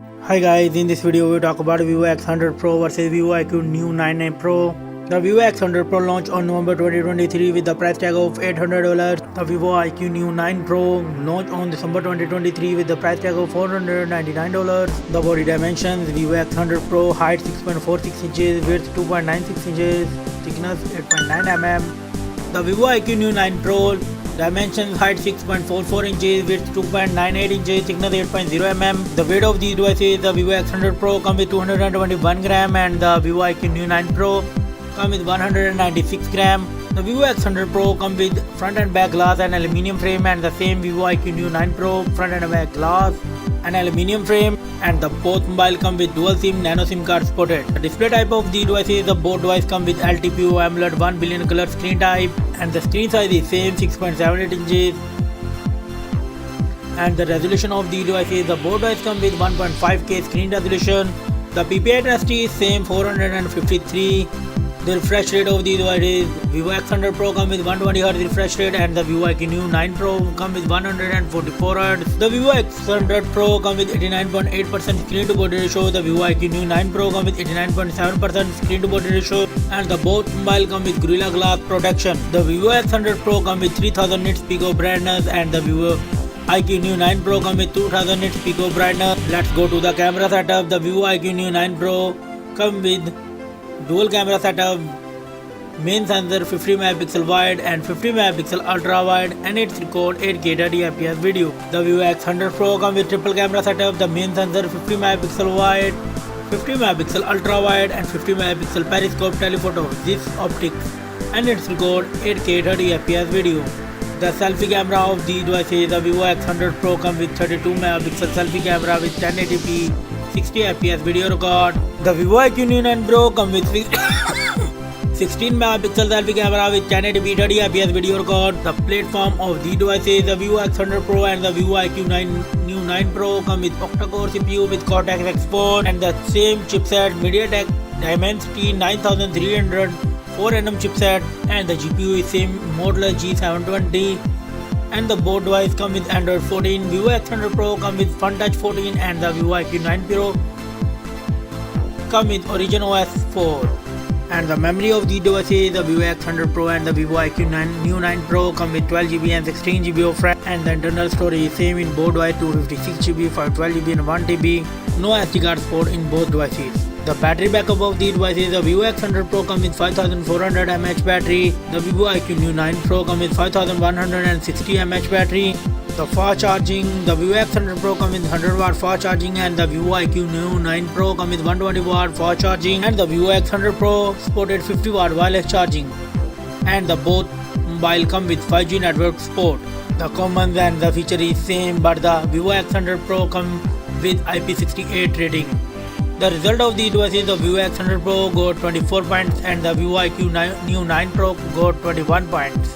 Hi guys, in this video we talk about Vivo X100 Pro versus Vivo iQOO Neo 99 Pro. The Vivo X100 Pro launched on November 2023 with the price tag of $800. The Vivo iQOO Neo 9 Pro launched on December 2023 with the price tag of $499. The body dimensions: Vivo X100 Pro height 6.46 inches, width 2.96 inches, thickness 8.9 mm. The Vivo iQOO Neo 9 Pro dimensions: height 6.44 inches, width 2.98 inches, thickness 8.0 mm. The weight of these devices: the Vivo X100 Pro comes with 221 gram and the Vivo iQOO Neo 9 Pro comes with 196 gram. The Vivo X100 Pro comes with front and back glass and aluminium frame, and the same Vivo iQOO Neo 9 Pro front and back glass and aluminium frame, and the both mobile come with dual SIM nano SIM card supported. The display type of the devices: the both device come with LTPO AMOLED 1 billion color screen type, and the screen size is same 6.78 inches. And the resolution of the devices: the both device come with 1.5K screen resolution. The PPI intensity is same 453. The refresh rate of the devices: Vivo X100 Pro comes with 120Hz refresh rate, and the Vivo iQOO Neo 9 Pro comes with 144Hz. The Vivo X100 Pro comes with 89.8% screen to body ratio. The Vivo iQOO Neo 9 Pro comes with 89.7% screen to body ratio, and the both mobile come with Gorilla Glass protection. The Vivo X100 Pro comes with 3000 nits peak of brightness, and the Vivo iQOO Neo 9 Pro comes with 2000 nits peak of brightness. Let's go to the camera setup. The Vivo iQOO Neo 9 Pro comes with dual camera setup, main sensor 50 megapixel wide and 50 megapixel ultra wide, and it records 8K 30 fps video. The Vivo X100 Pro comes with triple camera setup, the main sensor 50 megapixel wide, 50 megapixel ultra wide and 50 megapixel periscope telephoto this optics, and it records 8K 30 fps video. The selfie camera of the devices: the Vivo X100 Pro comes with 32 megapixel selfie camera with 1080p 60 fps video record. The Vivo iQOO Neo 9 Pro comes with 16 megapixel selfie camera with 1080p 30 fps video record. The platform of the devices: the Vivo X100 Pro and the Vivo iQOO Neo 9 Pro come with octa-core CPU with Cortex X4 and the same chipset, MediaTek Dimensity 9300 4nm chipset, and the GPU is same modular G720. And the both device come with Android 14. Vivo X100 Pro come with FunTouch 14, and the Vivo iQOO 9 Pro come with Origin OS 4. And the memory of the devices: the Vivo X100 Pro and the Vivo iQOO Neo 9 Pro come with 12GB and 16GB of RAM, and the internal storage is same in both devices: 256GB, 512GB and 1TB. No SD card support in both devices. The battery backup of the devices: the Vivo X100 Pro comes with 5400 mAh battery, the Vivo iQOO Neo 9 Pro comes with 5160 mAh battery. The fast charging: the Vivo X100 Pro comes with 100 watt fast charging, and the Vivo iQOO Neo 9 Pro comes with 120 watt fast charging, and the Vivo X100 Pro supported 50 watt wireless charging, and the both mobile come with 5G network support. The commons and the feature is same, but the Vivo X100 Pro comes with IP68 rating. The result of the devices: the Vivo X100 Pro got 24 points and the Vivo iQOO Neo 9 Pro got 21 points.